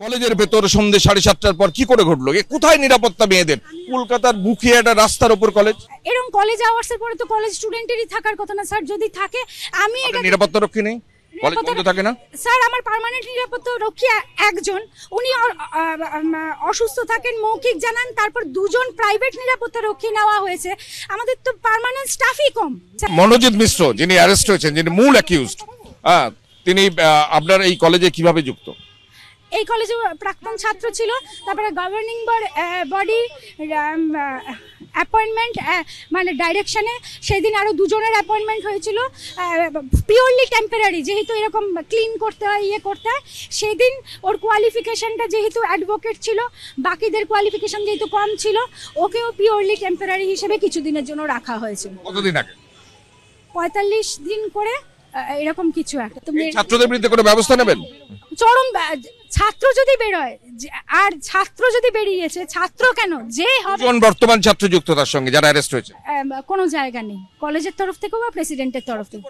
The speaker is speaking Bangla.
কলেজের ভেতর সন্ধ্যে 7:30টার পর কি করে ঘটলো? কোথায় নিরাপত্তা মেয়েদের? কলকাতার বুকে একটা রাস্তার উপর কলেজ, এরকম কলেজ আওয়ার্সের পরে তো কলেজ স্টুডেন্টেরই থাকার কথা না স্যার। যদি থাকে আমি এটা নিরাপত্তা রক্ষী নেই, কলেজ বন্ধ থাকে না স্যার। আমার পার্মানেন্ট নিরাপত্তা রক্ষী একজন, উনি অসুস্থ থাকেন, মৌখিক জানান। তারপর দুজন প্রাইভেট নিরাপত্তা রক্ষী নেওয়া হয়েছে। আমাদের তো পার্মানেন্ট স্টাফই কম। মনোজিৎ মিশ্র যিনি অ্যারেস্ট হয়েছেন, যিনি মূল অ্যাকিউজড, তিনি আপনার এই কলেজে কিভাবে যুক্ত? এই কলেজে প্রাক্তন ছাত্র ছিল। তারপরে গভর্নিং বডি অ্যাপয়েন্টমেন্ট মানে ডাইরেকশনে সেদিন আরো দুজনের অ্যাপয়েন্টমেন্ট হয়েছিল, পিওরলি টেম্পোরারি, যেহেতু এরকম ক্লিন করতে হয়, ইয়ে করতে হয়। সেদিন ওর কোয়ালিফিকেশনটা যেহেতু অ্যাডভোকেট ছিল, বাকিদের কোয়ালিফিকেশন যেহেতু কম ছিল, ওকেও পিওরলি টেম্পোরারি হিসেবে কিছুদিনের জন্য রাখা হয়েছিল। কতদিন আগে? 45 দিন করে এরকম কিছু একটা। ছাত্রদের বিরুদ্ধে কোনো ব্যবস্থা নেবেন? চরম ছাত্র যদি বেরোয়, আর ছাত্র যদি বেরিয়েছে, ছাত্র কেন যে হবে, বর্তমান ছাত্র যুক্ত তার সঙ্গে যারা অ্যারেস্ট হয়েছে? কোনো জায়গা নেই কলেজের তরফ থেকে বা প্রেসিডেন্টের তরফ থেকে।